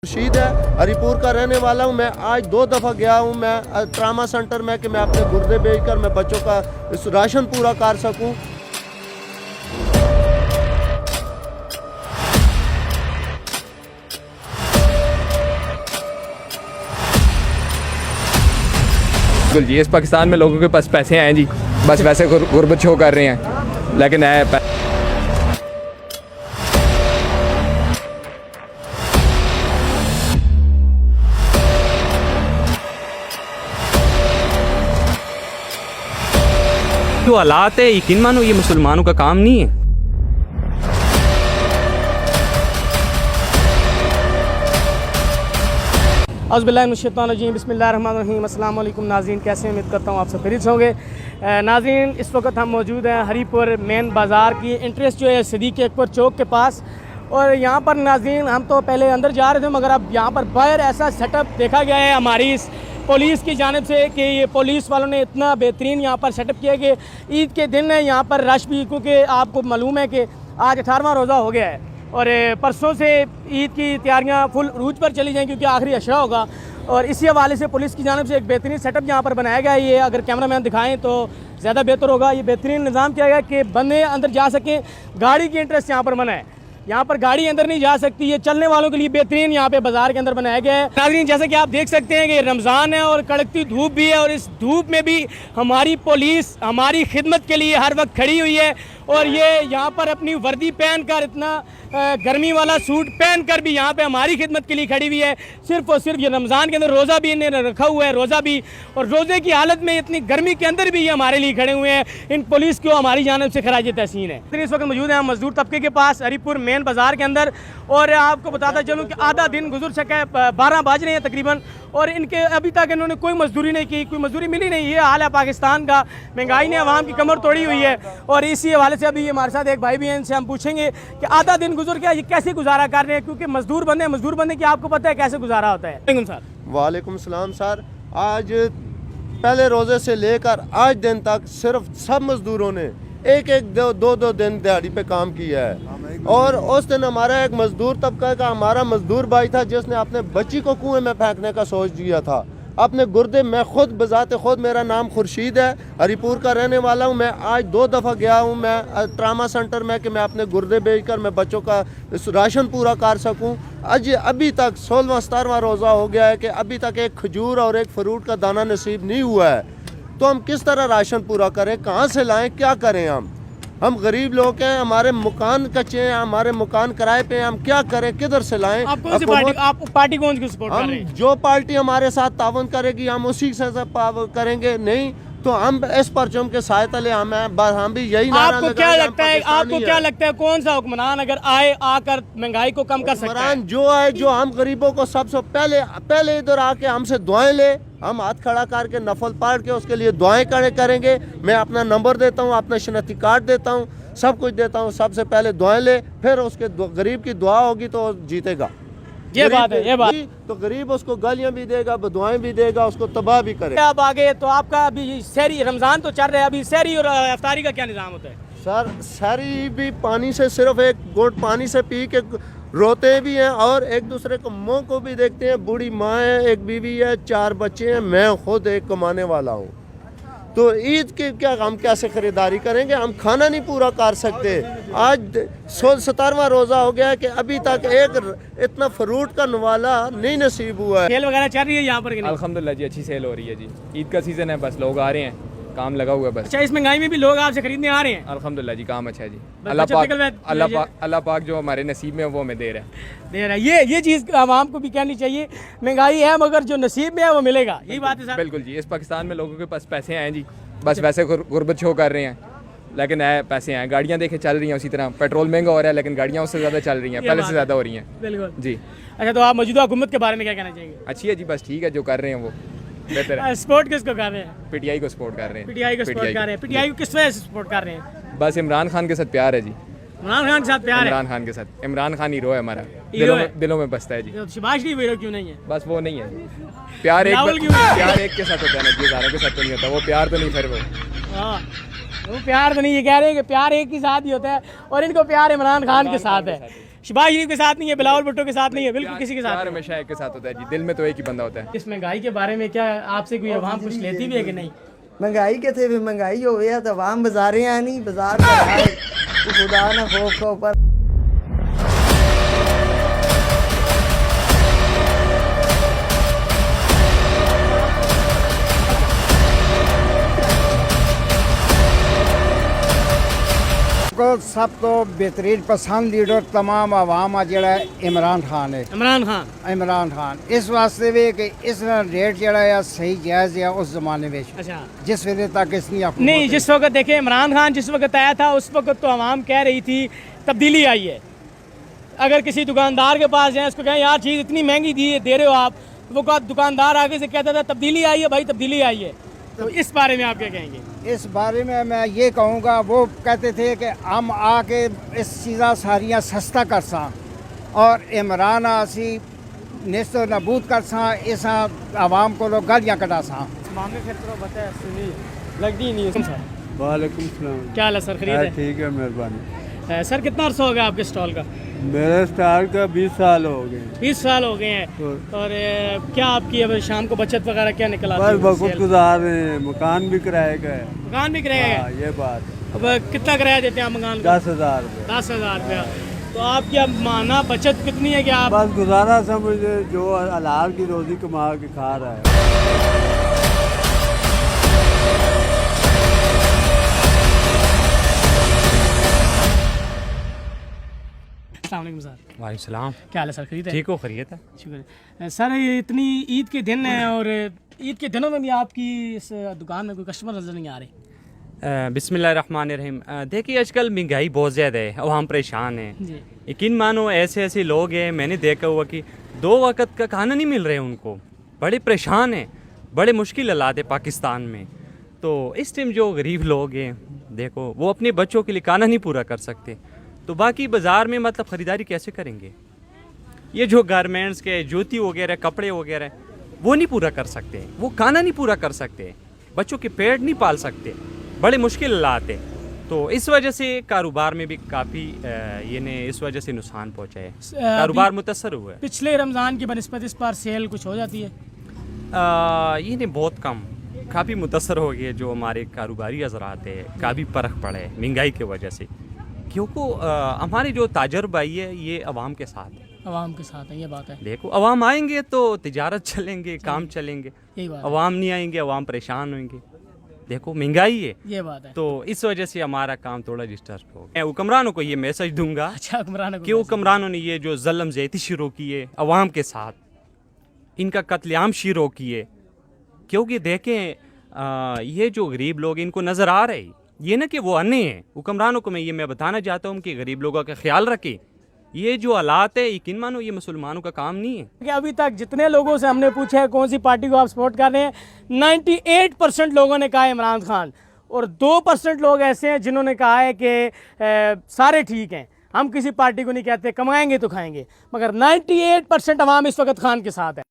खुर्शीद है, हरिपुर का रहने वाला हूँ। मैं आज 2 दफ़ा गया हूँ मैं ट्रामा सेंटर में कि मैं अपने गुर्दे बेचकर मैं बच्चों का राशन पूरा कर सकूँ। बिल्कुल जी, इस पाकिस्तान में लोगों के पास पैसे हैं जी, बस वैसे गुर्बत शो कर रहे हैं, लेकिन है जो हालात है, यकीन मानो ये मुसलमानों का काम नहीं है। औज़ुबिल्लाहिमिनश्शैतानिर्रजीम बिस्मिल्लाहिर्रहमानिर्रहीम। अस्सलाम वालेकुम नाज़रीन, कैसे हैं? उम्मीद करता हूँ आप सब खैरियत से होंगे। नाज़रीन, इस वक्त हम मौजूद हैं हरीपुर मेन बाज़ार की इंट्रेंस जो है सिद्दीक़ अकबर चौक के पास। और यहाँ पर नाज़रीन हम तो पहले अंदर जा रहे थे, मगर अब यहाँ पर बाहर ऐसा सेटअप देखा गया है हमारी इस पुलिस की जानिब से कि ये पुलिस वालों ने इतना बेहतरीन यहाँ पर सेटअप किया कि ईद के दिन है यहाँ पर रश भी, क्योंकि आपको मालूम है कि आज 18वां रोज़ा हो गया है और परसों से ईद की तैयारियां फुल रूज पर चली जाएँ क्योंकि आखिरी अशरा होगा। और इसी हवाले से पुलिस की जानिब से एक बेहतरीन सेटअप यहाँ पर बनाया गया है। ये अगर कैमरामैन दिखाएं तो ज़्यादा बेहतर होगा। ये बेहतरीन निज़ाम किया गया कि बंदे अंदर जा सकें, गाड़ी की इंटरेस्ट यहाँ पर मना है, यहाँ पर गाड़ी अंदर नहीं जा सकती। ये चलने वालों के लिए बेहतरीन यहाँ पे बाजार के अंदर बनाया गया है। नाज़रीन, जैसे कि आप देख सकते हैं कि रमज़ान है और कड़कती धूप भी है, और इस धूप में भी हमारी पुलिस हमारी खिदमत के लिए हर वक्त खड़ी हुई है। और ये यहाँ पर अपनी वर्दी पहनकर, इतना गर्मी वाला सूट पहनकर भी यहाँ पे हमारी खिदमत के लिए खड़ी हुई है। सिर्फ और सिर्फ ये रमज़ान के अंदर रोज़ा भी इन्हें रखा हुआ है, रोज़ा भी, और रोज़े की हालत में इतनी गर्मी के अंदर भी ये हमारे लिए खड़े हुए हैं। इन पुलिस को हमारी जानिब से खराज तहसीन है। इस वक्त मौजूद हैं हम मजदूर तबके के पास हरीपुर मेन बाज़ार के अंदर, और आपको बताता चलूँ कि आधा दिन गुजर सका है, 12 बज रहे हैं तकरीबन, और इनके अभी तक इन्होंने कोई मजदूरी नहीं की, कोई मजदूरी मिली नहीं। ये हाल है पाकिस्तान का, महंगाई ने अवाम की कमर तोड़ी हुई है। और इसी हवाले से अभी हमारे साथ एक भाई भी हैं, इनसे हम पूछेंगे कि आधा दिन गुजर गया, ये कैसे गुजारा कर रहे हैं, क्योंकि मजदूर बंदे की आपको पता है कैसे गुजारा होता है। सर वालेकुम सलाम सर। आज पहले रोज़े से लेकर आज दिन तक सिर्फ सब मज़दूरों ने एक दो दिन दिहाड़ी पे काम किया है। और उस दिन हमारा एक मजदूर तबका का हमारा मजदूर भाई था जिसने अपने बच्ची को कुएं में फेंकने का सोच दिया था अपने गुर्दे। मैं खुद बजाते खुद, मेरा नाम खुर्शीद है, हरीपुर का रहने वाला हूँ। मैं आज 2 दफ़ा गया हूँ मैं ट्रामा सेंटर में कि मैं अपने गुर्दे बेचकर मैं बच्चों का राशन पूरा कर सकूँ। आज अभी तक 16वां 17वां रोज़ा हो गया है कि अभी तक एक खजूर और एक फ्रूट का दाना नसीब नहीं हुआ है। तो हम किस तरह राशन पूरा करें, कहाँ से लाएं, क्या करें? हम गरीब लोग हैं, हमारे मकान कच्चे हैं, हमारे मकान किराए पे हैं, हम क्या करें, किधर से लाएं? आप कौन सी पार्टी, आप पार्टी कौन सी सपोर्ट कर रहे हैं? जो पार्टी हमारे साथ तावन करेगी हम उसी से करेंगे, नहीं तो हम इस परचम के साए तले हम भी यही नारा आपको क्या लगता है कौन सा हुक्मरान अगर आकर महंगाई को कम कर सकता है? जो आए, जो हम गरीबों को सबसे पहले इधर आके हमसे दुआएं ले, हम हाथ खड़ा करके नफल पढ़ के उसके लिए दुआएं करेंगे। मैं अपना नंबर देता हूँ, अपना शनाख्ती कार्ड देता हूँ, सब कुछ देता हूँ। सबसे पहले दुआएं ले, फिर उसके गरीब की दुआ होगी तो जीतेगा। ये बात है, ये बात तो गरीब उसको गालियां भी देगा, दुआएं भी देगा, उसको तबाह भी करेगा। अब आगे तो आपका अभी सहरी, रमजान तो चल रहा है, अभी सहरी और इफ्तारी का क्या निज़ाम होता है? सर सहरी भी पानी से, सिर्फ एक घूंट पानी से पी के रोते भी हैं और एक दूसरे को मुंह को भी देखते हैं। बूढ़ी माँ है, एक बीवी है, 4 बच्चे हैं, मैं खुद एक कमाने वाला हूँ। तो ईद के क्या हम कैसे खरीदारी करेंगे? हम खाना नहीं पूरा कर सकते। आज 17वां रोज़ा हो गया है कि अभी तक एक इतना फ्रूट का नवाला नहीं नसीब हुआ है। सेल वगैरह चल रही है यहाँ पर? अल्हम्दुलिल्लाह जी, अच्छी सेल हो रही है जी। ईद का सीज़न है, बस लोग आ रहे हैं, काम लगा हुआ है बस। अच्छा, इस महंगाई में भी लोग आपसे खरीदने आ रहे हैं? अल्हम्दुलिल्लाह जी, काम अच्छा है जी। अल्लाह अल्लाह पाक जो हमारे नसीब में है वो हमें दे रहा है। ये चीज़ आवाम को भी कहनी चाहिए, महंगाई है मगर जो नसीब में है वो मिलेगा। यही बात है सर। बिल्कुल जी, इस पाकिस्तान में लोगों के पास पैसे हैं जी, बस वैसे गुर्बत शो कर रहे हैं, लेकिन है पैसे हैं। गाड़ियाँ देखे चल रही हैं उसी तरह, पेट्रोल महंगा हो रहा है लेकिन गाड़ियाँ उससे ज़्यादा चल रही हैं, पहले से ज़्यादा हो रही हैं। बिल्कुल जी। अच्छा, तो आप मौजूदा हुकूमत के बारे में क्या कहना चाहेंगे? अच्छी है जी, बस ठीक है, जो कर रहे हैं वो बेहतर है। सपोर्ट किसको कर रहे हैं? पीटीआई को सपोर्ट कर रहे हैं। पीटीआई को सपोर्ट कर रहे हैं। पीटीआई को किस वजह से सपोर्ट कर रहे हैं? बस इमरान खान के साथ प्यार है जी। इमरान खान के साथ प्यार है? इमरान खान के साथ, इमरान खान हीरो है हमारा, दिलों में बसता है जी। तो शहबाज शरीफ हीरो क्यों नहीं है? बस वो नहीं है, प्यार एक के साथ होता है ना जी, सारों के साथ तो नहीं होता। वो प्यार तो नहीं, फिर वो प्यार तो नहीं, ये कह रहे हैं कि प्यार एक ही साथ ही होता है, और इनको प्यार इमरान खान के साथ है। शहबाज शरीफ के साथ नहीं है, बिलावल भुट्टो के साथ नहीं है, बिल्कुल किसी के साथ प्यार नहीं है। हमेशा एक के साथ होता है जी, दिल में तो एक ही बंदा होता है। इस महंगाई के बारे में क्या आपसे कोई अवाम कुछ लेती भी है कि नहीं? महंगाई कितने भी महंगाई हो गया तो आम बाजारें हैं नहीं, बाजार का हाल तो खुदा ना खौफ के ऊपर। को सब तो बेहतरीन पसंद लीडर तमाम आवाम आ जड़ा इमरान खान है। इमरान खान इस वास्ते भी कि इस रेट जड़ा है सही जायज़ है उस जमाने में अच्छा जिस वेले तक इसने नहीं, जिस वक्त देखे इमरान खान जिस वक्त आया था उस वक्त तो आवाम कह रही थी तब्दीली आई है। अगर किसी दुकानदार के पास जाए उसको कहें यार चीज़ इतनी महंगी दे रहे हो आप, तो वो दुकानदार आगे से कहता था तब्दीली आई है भाई, तब्दीली आई है। तो इस बारे में आप क्या कहेंगे? इस बारे में मैं ये कहूँगा, वो कहते थे कि हम आके इस चीज़ा सारियाँ सस्ता कर सा और इमरान आसी नेस्त नबूद कर सा, इस आवाम को लोग गालियाँ कटा सा। लगती नहीं है सर। वालेकुम सलाम। क्या हाल है सर, खरीद है? ठीक है, मेहरबानी। सर कितना अर्सा हो गया आपके स्टॉल का? मेरे स्टार का 20 साल हो गए। 20 साल हो गए हैं। और क्या आपकी अब शाम को बचत वगैरह क्या निकल आती बस है? वक्त गुजार रहे हैं, मकान भी किराए का है। मकान भी किराया है? हाँ, ये बात है। अब कितना किराया देते हैं आप मकान का? 10,000 रुपये। 10,000 रुपया। तो आपकी अब माना बचत कितनी है कि आप? बस गुजारा समझ जो हलाल की रोजी कमा के खा रहा है। अस्सलाम वालेकुम सर। वालेकुम सलाम। क्या हाल है सर, खरीद है? ठीक हो, खैरियत है? शुक्र। सर ये इतनी ईद के दिन है और ईद के दिनों में भी आपकी इस दुकान में कोई कस्टमर नज़र नहीं आ रहे। बिस्मिल्लाहिर्रहमानिर्रहीम। देखिए आजकल महंगाई बहुत ज़्यादा है और हम परेशान हैं। जी यकीन मानो ऐसे ऐसे लोग हैं, मैंने देखा हुआ कि 2 वक्त का खाना नहीं मिल रहे उनको, बड़े परेशान हैं, बड़े मुश्किल हालात है पाकिस्तान में। तो इस टाइम जो गरीब लोग हैं देखो वो अपने बच्चों के लिए खाना नहीं पूरा कर सकते, तो बाकी बाज़ार में मतलब ख़रीदारी कैसे करेंगे? ये जो गारमेंट्स के जूती वगैरह कपड़े वगैरह वो नहीं पूरा कर सकते, वो खाना नहीं पूरा कर सकते, बच्चों के पेट नहीं पाल सकते, बड़े मुश्किल हालात है। तो इस वजह से कारोबार में भी काफ़ी ये ने इस वजह से नुकसान पहुँचा है, कारोबार मुतासर हुआ है। पिछले रमज़ान की बनस्पत इस बार सेल कुछ हो जाती है? ये ने बहुत कम, काफ़ी मुतासर हो गए जो हमारे कारोबारी हजरात है, काफ़ी फ़र्क पड़ा है महंगाई की वजह से, क्योंकि हमारे जो ताजर भाई है ये अवाम के साथ है। अवाम के साथ है, ये बात है। देखो अवाम आएंगे तो तिजारत चलेंगे, काम चलेंगे, यही बात है। अवाम नहीं आएंगे, अवाम परेशान होंगे। देखो महंगाई है, ये बात है। तो इस वजह से हमारा काम थोड़ा डिस्टर्ब हो। मैं हुक्मरानों को ये मैसेज दूंगा अच्छा हुक्मरानों को कि हुक्मरानों ने ये जो ज़ुल्म ज़्यादती शुरू की है अवाम के साथ, इनका कत्लेआम शुरू किए, क्योंकि देखें ये जो गरीब लोग इनको नज़र आ रहे, ये ना कि वो अन्य हैं। हुक्मरानों को मैं बताना चाहता हूँ कि गरीब लोगों का ख्याल रखें। ये जो हालात है यकीन मानो ये मुसलमानों का काम नहीं है। कि अभी तक जितने लोगों से हमने पूछा है कौन सी पार्टी को आप सपोर्ट कर रहे हैं, 98% लोगों ने कहा है इमरान खान, और 2% लोग ऐसे हैं जिन्होंने कहा है कि सारे ठीक हैं, हम किसी पार्टी को नहीं कहते, कमाएंगे तो खाएंगे, मगर 98% अवाम इस वक्त खान के साथ है।